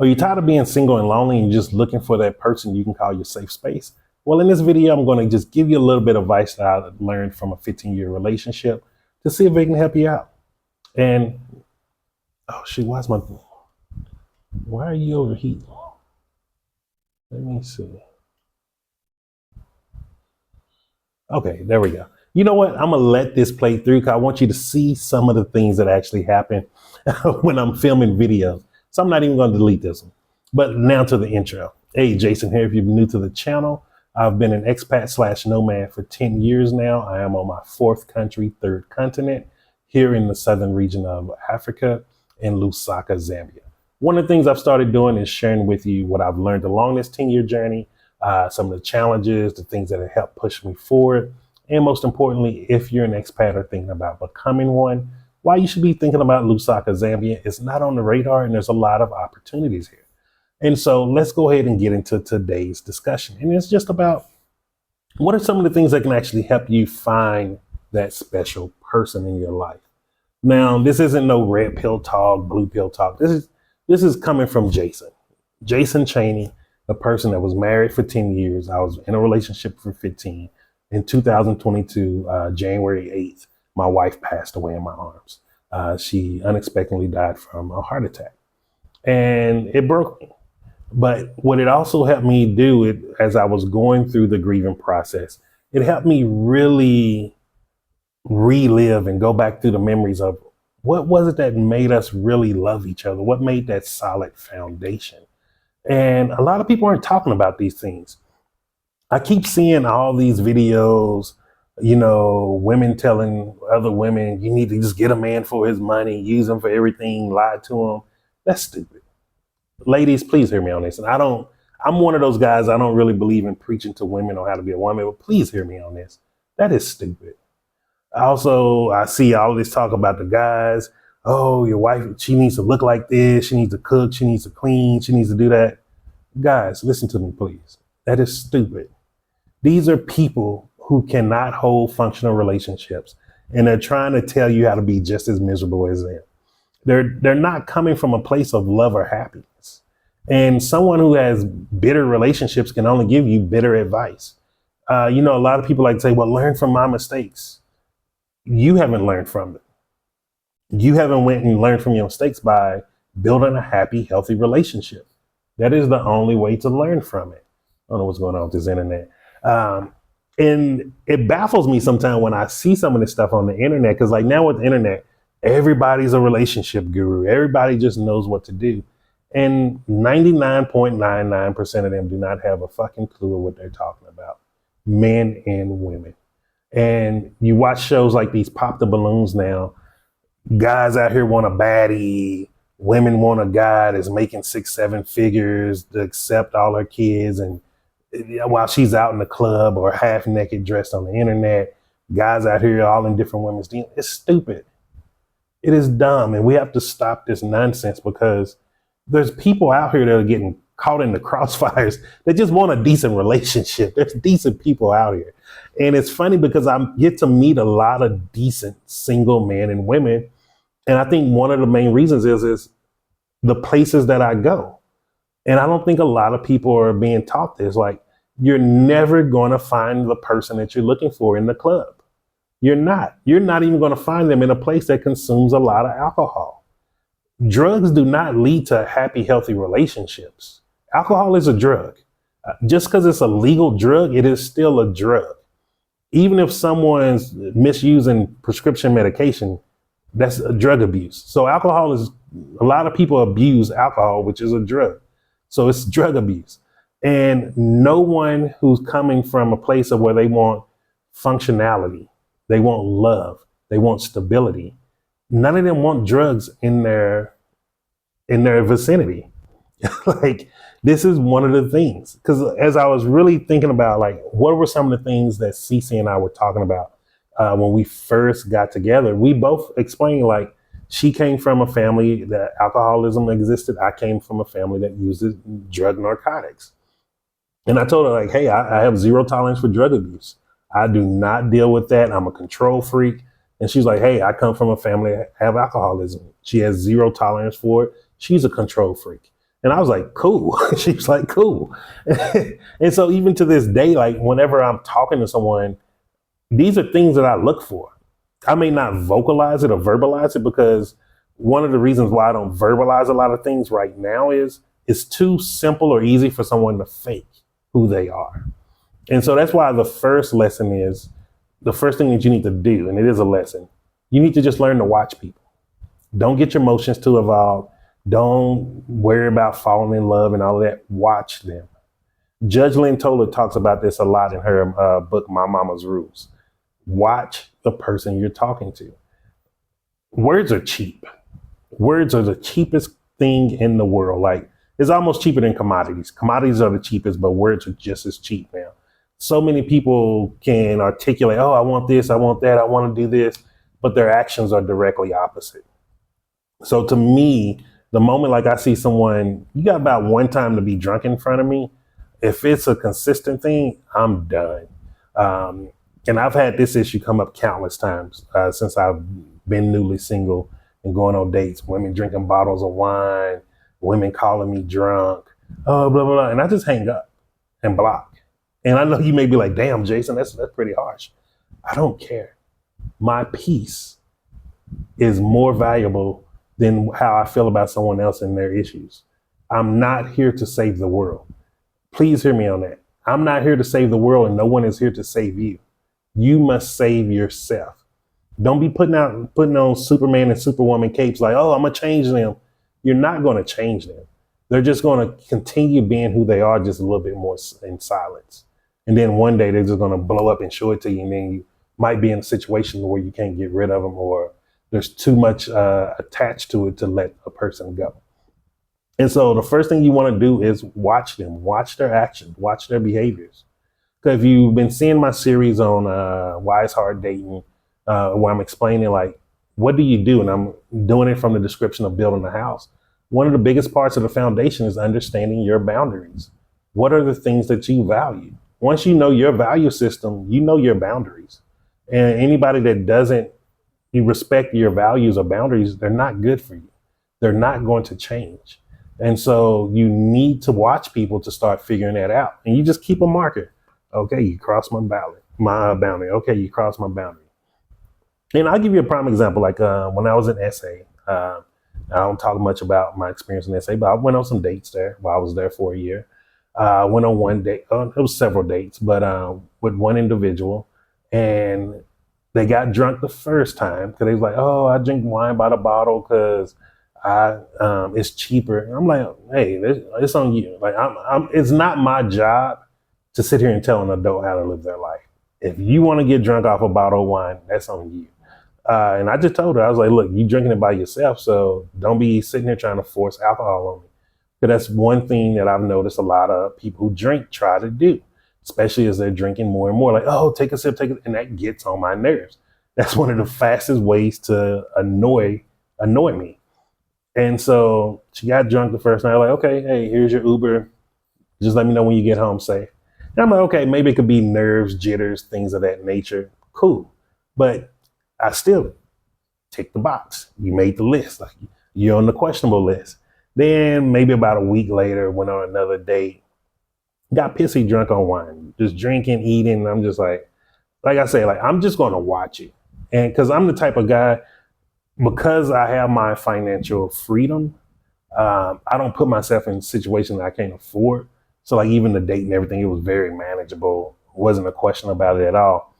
Are you tired of being single and lonely and just looking for that person you can call your safe space? Well, in this video, I'm going to just give you a little bit of advice that I learned from a 15-year relationship to see if it can help you out. And oh shoot, why are you overheating? Let me see. Okay, there we go. You know what? I'm gonna let this play through because I want you to see some of the things that actually happen when I'm filming videos. So I'm not even gonna delete this one. But now to the intro. Hey, Jason here. If you're new to the channel, I've been an expat / nomad for 10 years now. I am on my 4th country, 3rd continent, here in the southern region of Africa in Lusaka, Zambia. One of the things I've started doing is sharing with you what I've learned along this 10-year journey, some of the challenges, the things that have helped push me forward. And most importantly, if you're an expat or thinking about becoming one, why you should be thinking about Lusaka, Zambia is not on the radar, and there's a lot of opportunities here. And so let's go ahead and get into today's discussion. And it's just about what are some of the things that can actually help you find that special person in your life. Now, this isn't no red pill talk, blue pill talk. This is coming from Jason Cheney, a person that was married for 10 years. I was in a relationship for 15. In 2022, January 8th, my wife passed away in my arms. She unexpectedly died from a heart attack, and it broke me. But what it also helped me do, as I was going through the grieving process, it helped me really relive and go back through the memories of what was it that made us really love each other? What made that solid foundation? And a lot of people aren't talking about these things. I keep seeing all these videos, women telling other women, you need to just get a man for his money, use him for everything, lie to him. That's stupid. Ladies, please hear me on this. And I'm one of those guys, I don't really believe in preaching to women on how to be a woman, but please hear me on this. That is stupid. Also, I see all this talk about the guys. Oh, your wife, she needs to look like this. She needs to cook. She needs to clean. She needs to do that. Guys, listen to me, please. That is stupid. These are people who cannot hold functional relationships, and they're trying to tell you how to be just as miserable as them. They're not coming from a place of love or happiness. And someone who has bitter relationships can only give you bitter advice. A lot of people like to say, well, learn from my mistakes. You haven't learned from it. You haven't went and learned from your mistakes by building a happy, healthy relationship. That is the only way to learn from it. I don't know what's going on with this internet. And it baffles me sometimes when I see some of this stuff on the internet, because like now with the internet, everybody's a relationship guru. Everybody just knows what to do. And 99.99% of them do not have a fucking clue of what they're talking about. Men and women. And you watch shows like these Pop the Balloons now. Guys out here want a baddie. Women want a guy that's making 6-7 figures to accept all her kids. And while she's out in the club or half naked dressed on the internet, guys out here all in different women's DMs. It's stupid. It is dumb. And we have to stop this nonsense because there's people out here that are getting caught in the crossfires that just want a decent relationship. There's decent people out here. And it's funny because I get to meet a lot of decent single men and women. And I think one of the main reasons is the places that I go. And I don't think a lot of people are being taught this. Like, you're never going to find the person that you're looking for in the club. You're not. You're not even going to find them in a place that consumes a lot of alcohol. Drugs do not lead to happy, healthy relationships. Alcohol is a drug. Just because it's a legal drug, it is still a drug. Even if someone's misusing prescription medication, that's a drug abuse. So alcohol is, a lot of people abuse alcohol, which is a drug. So it's drug abuse. And no one who's coming from a place of where they want functionality, they want love, they want stability, none of them want drugs in their vicinity. Like, this is one of the things, because as I was really thinking about, like, what were some of the things that Cece and I were talking about when we first got together, we both explained, like, she came from a family that alcoholism existed. I came from a family that uses drug narcotics. And I told her, like, hey, I have zero tolerance for drug abuse. I do not deal with that. I'm a control freak. And she's like, hey, I come from a family that have alcoholism. She has zero tolerance for it. She's a control freak. And I was like, cool. She was like, cool. And so even to this day, like whenever I'm talking to someone, these are things that I look for. I may not vocalize it or verbalize it because one of the reasons why I don't verbalize a lot of things right now is it's too simple or easy for someone to fake who they are. And so that's why the first lesson is the first thing that you need to do, and it is a lesson, you need to just learn to watch people. Don't get your emotions too involved. Don't worry about falling in love and all of that. Watch them. Judge Lynn Toler talks about this a lot in her book, My Mama's Rules. Watch the person you're talking to. Words are cheap. Words are the cheapest thing in the world. Like, it's almost cheaper than commodities. Commodities are the cheapest, but words are just as cheap now. So many people can articulate, oh, I want this, I want that, I want to do this, but their actions are directly opposite. So to me, the moment like I see someone, you got about one time to be drunk in front of me. If it's a consistent thing, I'm done. And I've had this issue come up countless times since I've been newly single and going on dates. Women drinking bottles of wine, women calling me drunk, blah, blah, blah. And I just hang up and block. And I know you may be like, damn, Jason, that's pretty harsh. I don't care. My peace is more valuable than how I feel about someone else and their issues. I'm not here to save the world. Please hear me on that. I'm not here to save the world, and no one is here to save you. You must save yourself. Don't be putting on Superman and Superwoman capes like, oh, I'm going to change them. You're not going to change them. They're just going to continue being who they are, just a little bit more in silence. And then one day they're just going to blow up and show it to you. And then you might be in a situation where you can't get rid of them, or there's too much attached to it to let a person go. And so the first thing you want to do is watch them, watch their actions, watch their behaviors. Because if you've been seeing my series on Why It's Hard Dating, where I'm explaining like, what do you do? And I'm doing it from the description of building a house. One of the biggest parts of the foundation is understanding your boundaries. What are the things that you value? Once you know your value system, you know your boundaries. And anybody that doesn't respect your values or boundaries, they're not good for you. They're not going to change. And so you need to watch people to start figuring that out. And you just keep a marker. Okay, you crossed my boundary. Okay, you crossed my boundary. And I'll give you a prime example. Like when I was in SA, I don't talk much about my experience in SA, but I went on some dates there while I was there for a year. I went on one date. It was several dates, but with one individual. And they got drunk the first time because they was like, oh, I drink wine by the bottle because it's cheaper. And I'm like, hey, it's on you. Like, it's not my job to sit here and tell an adult how to live their life. If you want to get drunk off a bottle of wine, that's on you. And I just told her, I was like, look, you drinking it by yourself, so don't be sitting here trying to force alcohol on me. Because that's one thing that I've noticed a lot of people who drink try to do, especially as they're drinking more and more. Like, oh, take a sip, and that gets on my nerves. That's one of the fastest ways to annoy me. And so she got drunk the first night. Like, okay, hey, here's your Uber. Just let me know when you get home safe. And I'm like, okay, maybe it could be nerves, jitters, things of that nature. Cool. But I still tick the box. You made the list. Like, you're on the questionable list. Then maybe about a week later, went on another date, got pissy drunk on wine, just drinking, eating. And I'm just like I say, like, I'm just going to watch it. And because I'm the type of guy, because I have my financial freedom, I don't put myself in situations that I can't afford. So like even the date and everything, it was very manageable. Wasn't a question about it at all.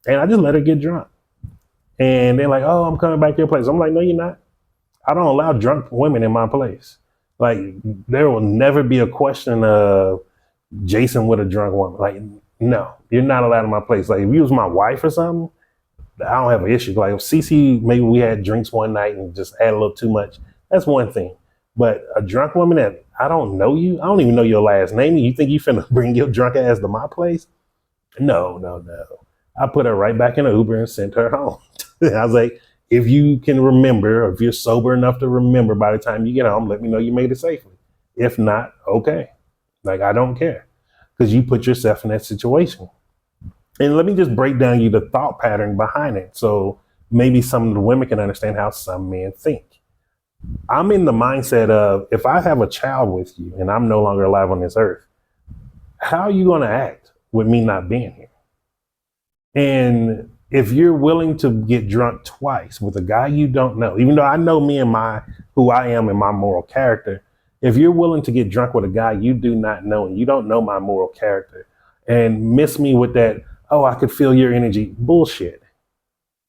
And I just let her get drunk. And they're like, oh, I'm coming back to your place. I'm like, no, you're not. I don't allow drunk women in my place. Like, there will never be a question of Jason with a drunk woman. Like, no, you're not allowed in my place. Like, if you was my wife or something, I don't have an issue. Like, if Cece, maybe we had drinks one night and just had a little too much, that's one thing. But a drunk woman that I don't know you, I don't even know your last name, you think you finna bring your drunk ass to my place? No. I put her right back in the Uber and sent her home. I was like, if you can remember, or if you're sober enough to remember by the time you get home, let me know you made it safely. If not, okay. Like, I don't care, because you put yourself in that situation. And let me just break down you the thought pattern behind it. So maybe some of the women can understand how some men think. I'm in the mindset of if I have a child with you and I'm no longer alive on this earth, how are you going to act with me not being here? And if you're willing to get drunk twice with a guy you don't know, even though I know me and my who I am and my moral character, if you're willing to get drunk with a guy you do not know and you don't know my moral character and miss me with that, oh, I could feel your energy, bullshit.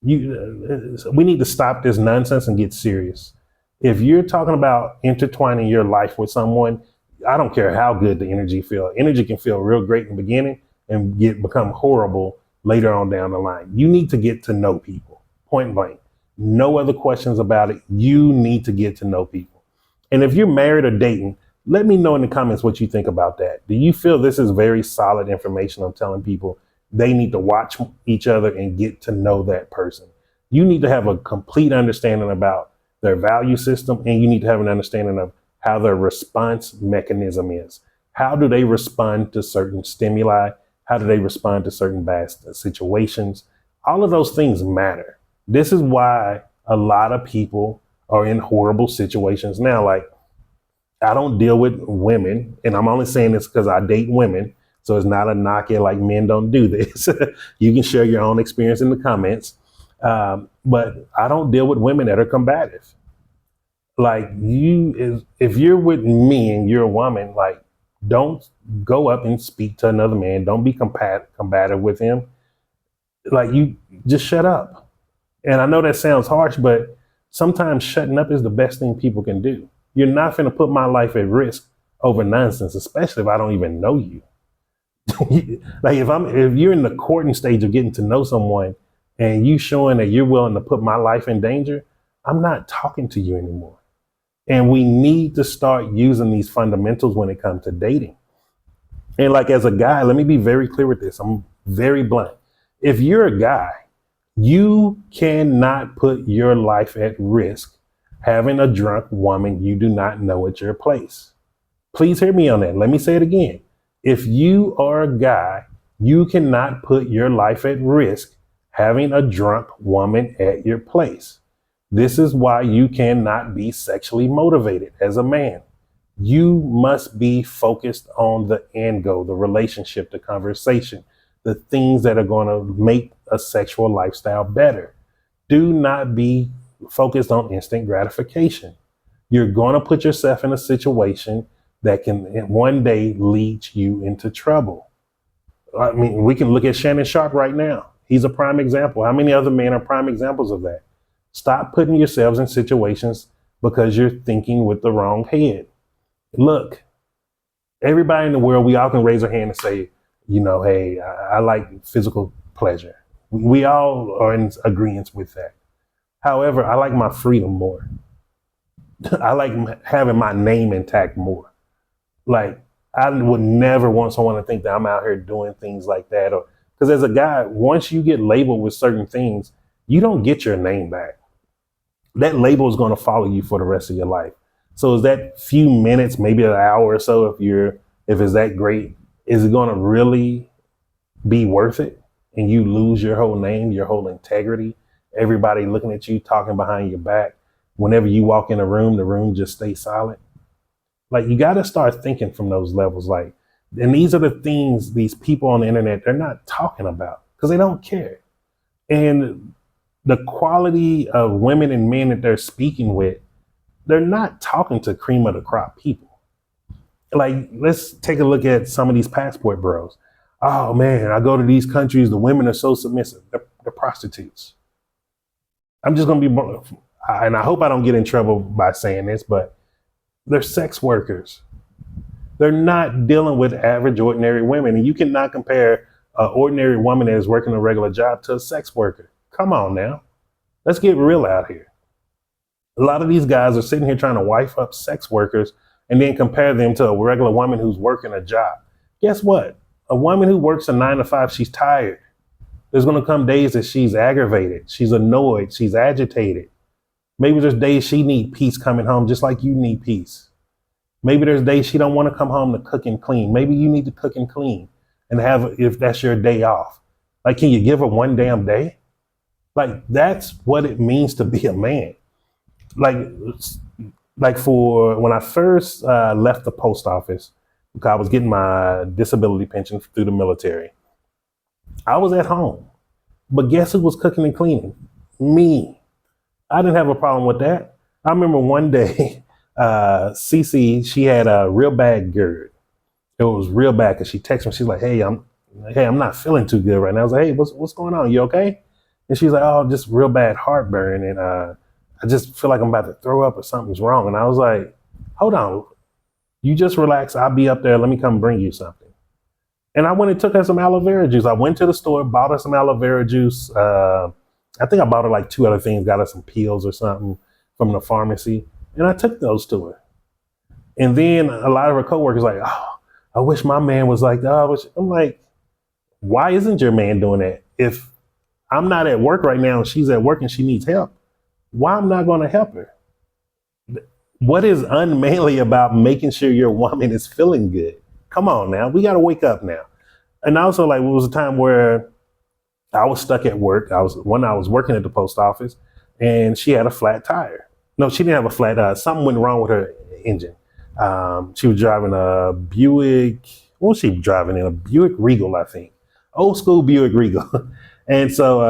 We need to stop this nonsense and get serious. If you're talking about intertwining your life with someone, I don't care how good the energy feel. Energy can feel real great in the beginning and become horrible later on down the line. You need to get to know people, point blank. No other questions about it. You need to get to know people. And if you're married or dating, let me know in the comments what you think about that. Do you feel this is very solid information I'm telling people they need to watch each other and get to know that person? You need to have a complete understanding about their value system, and you need to have an understanding of how their response mechanism is. How do they respond to certain stimuli? How do they respond to certain bad situations? All of those things matter. This is why a lot of people are in horrible situations now. Like, I don't deal with women, and I'm only saying this because I date women. So it's not a knock at like men don't do this. You can share your own experience in the comments. But I don't deal with women that are combative. Like if you're with me and you're a woman, like don't go up and speak to another man. Don't be combative with him. Like you just shut up. And I know that sounds harsh, but sometimes shutting up is the best thing people can do. You're not going to put my life at risk over nonsense, especially if I don't even know you. Like if you're in the courting stage of getting to know someone and you showing that you're willing to put my life in danger, I'm not talking to you anymore. And we need to start using these fundamentals when it comes to dating. And like as a guy, let me be very clear with this. I'm very blunt. If you're a guy, you cannot put your life at risk having a drunk woman you do not know at your place. Please hear me on that. Let me say it again. If you are a guy, you cannot put your life at risk having a drunk woman at your place. This is why you cannot be sexually motivated as a man. You must be focused on the end goal, the relationship, the conversation, the things that are going to make a sexual lifestyle better. Do not be focused on instant gratification. You're going to put yourself in a situation that can one day lead you into trouble. I mean, we can look at Shannon Sharpe right now. He's a prime example. How many other men are prime examples of that? Stop putting yourselves in situations because you're thinking with the wrong head. Look, everybody in the world, we all can raise our hand and say, you know, hey, I like physical pleasure. We all are in agreement with that. However, I like my freedom more. I like having my name intact more. Like, I would never want someone to think that I'm out here doing things like that. Or because as a guy, once you get labeled with certain things, you don't get your name back. That label is going to follow you for the rest of your life. So is that few minutes, maybe an hour or so, if it's that great, is it going to really be worth it? And you lose your whole name, your whole integrity, everybody looking at you, talking behind your back. Whenever you walk in a room, the room just stays silent. Like, you got to start thinking from those levels. Like, and these are the things these people on the internet, they're not talking about because they don't care. And the quality of women and men that they're speaking with, they're not talking to cream of the crop people. Like, let's take a look at some of these passport bros. Oh man, I go to these countries, the women are so submissive. They're prostitutes. I'm just going to be, and I hope I don't get in trouble by saying this, but they're sex workers. They're not dealing with average, ordinary women. And you cannot compare an ordinary woman that is working a regular job to a sex worker. Come on now. Let's get real out here. A lot of these guys are sitting here trying to wife up sex workers and then compare them to a regular woman who's working a job. Guess what? A woman who works a 9 to 5, she's tired. There's going to come days that she's aggravated, she's annoyed, she's agitated. Maybe there's days she needs peace coming home just like you need peace. Maybe there's days she don't want to come home to cook and clean. Maybe you need to cook and clean and have, if that's your day off. Like, can you give her one damn day? Like, that's what it means to be a man. Like, like for when I first left the post office, because I was getting my disability pension through the military, I was at home. But guess who was cooking and cleaning? Me. I didn't have a problem with that. I remember one day, Cece, she had a real bad GERD. It was real bad because she texted me. She's like, "Hey, I'm not feeling too good right now." I was like, "Hey, what's going on? You okay?" And she's like, "Oh, just real bad heartburn, and I just feel like I'm about to throw up or something's wrong." And I was like, "Hold on, you just relax. I'll be up there. Let me come bring you something." And I went and took her some aloe vera juice. I went to the store, bought her some aloe vera juice. I think I bought her like two other things, got her some pills or something from the pharmacy, and I took those to her. And then a lot of her coworkers like, "Oh, I wish my man was like that." I'm like, why isn't your man doing that? If I'm not at work right now and she's at work and she needs help, why I'm not going to help her? What is unmanly about making sure your woman is feeling good? Come on now, we got to wake up now. And also, like, it was a time where I was stuck at work. I was working at the post office, and she had a flat tire. No, she didn't have a flat tire. Something went wrong with her engine. She was driving a Buick. What was she driving in? A Buick Regal, I think. Old school Buick Regal. And so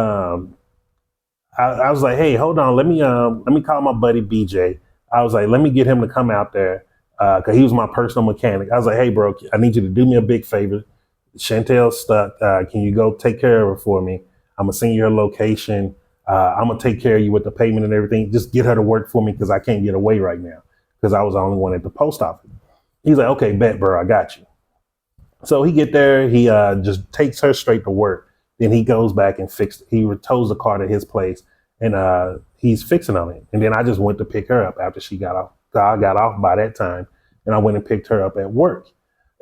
I was like, "Hey, hold on. Let me call my buddy BJ." I was like, "Let me get him to come out there." Cause he was my personal mechanic. I was like, "Hey bro, I need you to do me a big favor. Chantel's stuck. Can you go take care of her for me? I'm gonna send you her location. I'm gonna take care of you with the payment and everything. Just get her to work for me because I can't get away right now because I was the only one at the post office." He's like, "Okay, bet, bro, I got you." So he get there. He just takes her straight to work. Then he goes back and he tows the car to his place, and he's fixing on it. And then I just went to pick her up after she got off. I got off by that time, and I went and picked her up at work.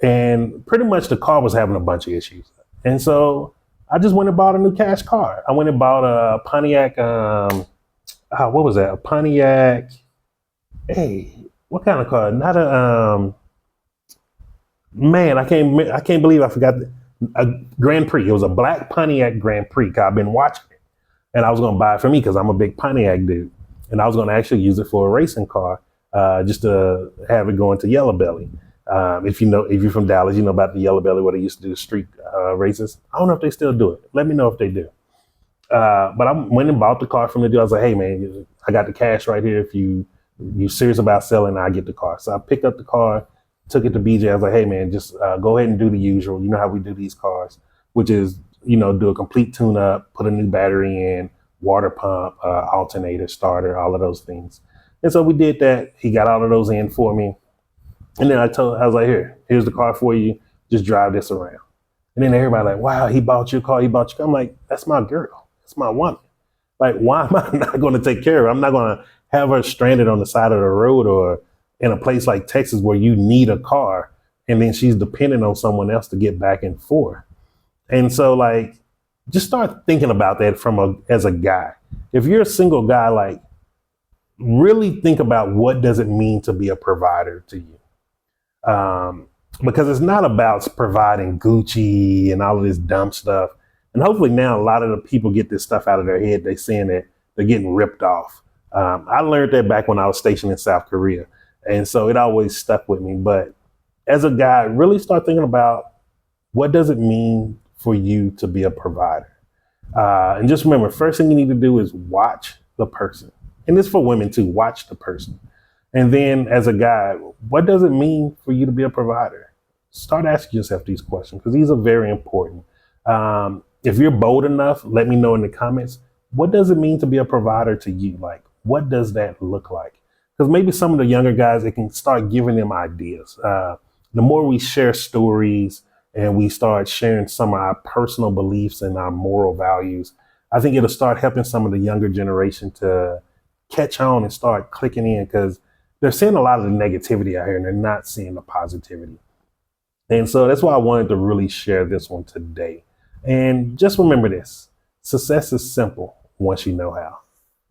And pretty much the car was having a bunch of issues. And so I just went and bought a new cash car. I went and bought a Pontiac. What was that? A Pontiac. Hey, what kind of car? Not a man. I can't believe I forgot a Grand Prix. It was a black Pontiac Grand Prix. I've been watching it, and I was going to buy it for me because I'm a big Pontiac dude, and I was going to actually use it for a racing car, just to have it going to Yellow Belly. If you're from Dallas, you know about the Yellow Belly where they used to do street races. I don't know if they still do it. Let me know if they do. But I went and bought the car from the dude. I was like, "Hey man, I got the cash right here. If you serious about selling, I get the car." So I picked up the car, took it to BJ. I was like, "Hey man, just go ahead and do the usual. You know how we do these cars, which is do a complete tune up, put a new battery in, water pump, alternator, starter, all of those things." And so we did that. He got all of those in for me. And then I was like, here's the car for you. Just drive this around. And then everybody like, "Wow, he bought your car. He bought your car." I'm like, "That's my girl. That's my woman. Like, why am I not going to take care of her? I'm not going to have her stranded on the side of the road or in a place like Texas where you need a car. And then she's dependent on someone else to get back and forth." And so like, just start thinking about that as a guy. If you're a single guy, like really think about what does it mean to be a provider to you. Because it's not about providing Gucci and all of this dumb stuff. And hopefully now a lot of the people get this stuff out of their head. They're saying that they're getting ripped off. I learned that back when I was stationed in South Korea. And so it always stuck with me. But as a guy, really start thinking about what does it mean for you to be a provider? And just remember, first thing you need to do is watch the person. And this for women too, watch the person. And then as a guy, what does it mean for you to be a provider? Start asking yourself these questions because these are very important. If you're bold enough, let me know in the comments. What does it mean to be a provider to you? Like, what does that look like? Because maybe some of the younger guys, it can start giving them ideas. The more we share stories and we start sharing some of our personal beliefs and our moral values, I think it'll start helping some of the younger generation to catch on and start clicking in because they're seeing a lot of the negativity out here and they're not seeing the positivity. And so that's why I wanted to really share this one today. And just remember this: success is simple once you know how.